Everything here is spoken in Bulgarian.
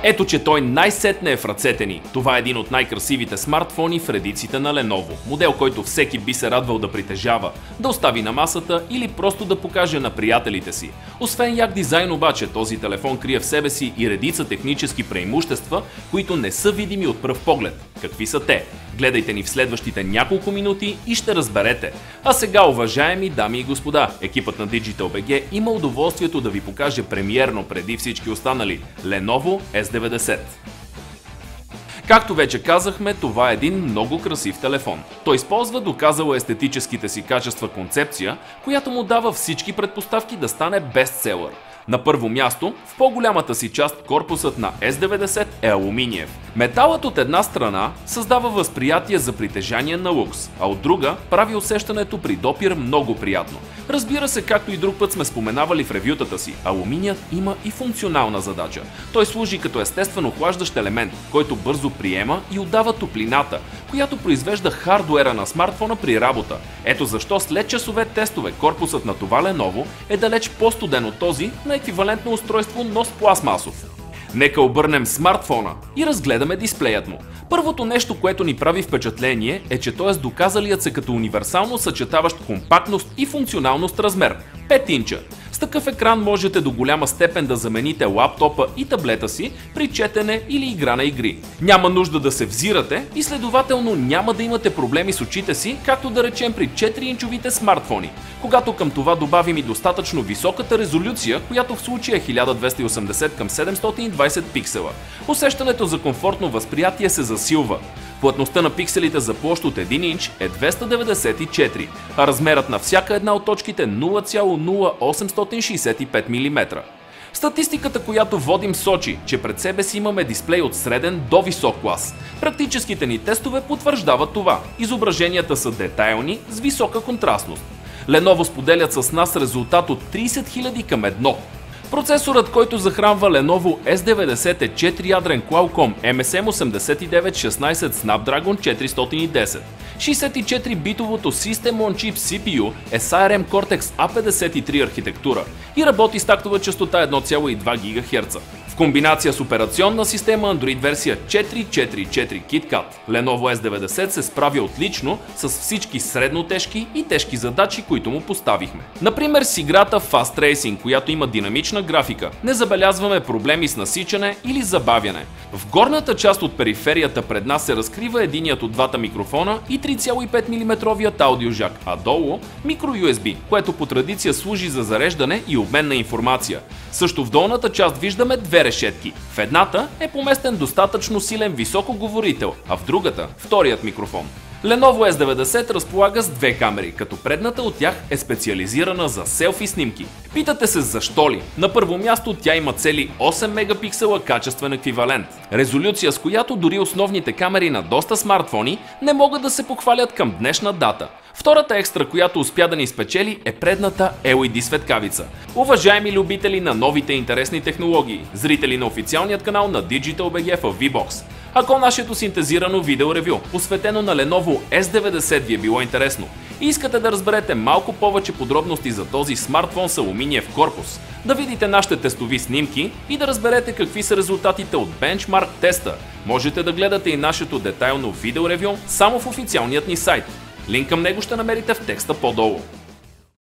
Ето, че той най-сетне е в ръцете ни. Това е един от най-красивите смартфони в редиците на Lenovo. Модел, който всеки би се радвал да притежава, да остави на масата или просто да покаже на приятелите си. Освен як дизайн обаче, този телефон крие в себе си и редица технически преимущества, които не са видими от пръв поглед. Какви са те? Гледайте ни в следващите няколко минути и ще разберете. А сега, уважаеми дами и господа, екипът на Digital BG има удоволствието да ви покаже премиерно преди всички останали Lenovo S90. Както вече казахме, това е един много красив телефон. Той използва доказала естетическите си качества концепция, която му дава всички предпоставки да стане бестселър. На първо място, в по-голямата си част корпусът на S90 е алуминиев. Металът от една страна създава възприятие за притежание на лукс, а от друга прави усещането при допир много приятно. Разбира се, както и друг път сме споменавали в ревютата си, алуминият има и функционална задача. Той служи като естествен охлаждащ елемент, който бързо приема и отдава топлината, която произвежда хардуера на смартфона при работа. Ето защо след часове тестове корпусът на това Lenovo е далеч по-студен от този на еквивалентно устройство, но с пластмасов. Нека обърнем смартфона и разгледаме дисплеят му. Първото нещо, което ни прави впечатление, е, че той е с доказалият се като универсално съчетаващ компактност и функционалност размер – 5 инча. С такъв екран можете до голяма степен да замените лаптопа и таблета си при четене или игра на игри. Няма нужда да се взирате и следователно няма да имате проблеми с очите си, както да речем при 4-инчовите смартфони. Когато към това добавим и достатъчно високата резолюция, която в случая е 1280 към 720 пиксела. Усещането за комфортно възприятие се засилва. Плътността на пикселите за площ от 1 инч е 294, а размерът на всяка една от точките 0,0865 мм. Статистиката, която водим, сочи, че пред себе си имаме дисплей от среден до висок клас. Практическите ни тестове потвърждават това. Изображенията са детайлни, с висока контрастност. Lenovo споделят с нас резултат от 30 000 към 1. Процесорът, който захранва Lenovo S90 е 4-ядрен Qualcomm MSM8916 Snapdragon 410. 64-битовото System on Chip CPU е с ARM Cortex A53 архитектура и работи с тактова честота 1,2 ГГц. В комбинация с операционна система Android версия 4.4.4 KitKat, Lenovo S90 се справя отлично с всички среднотежки и тежки задачи, които му поставихме. Например с играта Fast Racing, която има динамична графика, не забелязваме проблеми с насичане или забавяне. В горната част от периферията пред нас се разкрива единият от двата микрофона и 3,5 мм аудиожак, а долу microUSB, което по традиция служи за зареждане и обмен на информация. Също в долната част виждаме две решетки. В едната е поместен достатъчно силен високоговорител, а в другата – вторият микрофон. Lenovo S90 разполага с две камери, като предната от тях е специализирана за селфи снимки. Питате се защо ли? На първо място тя има цели 8 мегапиксела качествен еквивалент. Резолюция, с която дори основните камери на доста смартфони не могат да се похвалят към днешна дата. Втората екстра, която успя да ни спечели, е предната LED светкавица. Уважаеми любители на новите интересни технологии, зрители на официалният канал на Digital BG в VBOX. Ако нашето синтезирано видеоревю, посветено на Lenovo S90 ви е било интересно и искате да разберете малко повече подробности за този смартфон с алуминиев корпус, да видите нашите тестови снимки и да разберете какви са резултатите от бенчмарк теста, можете да гледате и нашето детайлно видеоревю само в официалният ни сайт. Линк към него ще намерите в текста по-долу.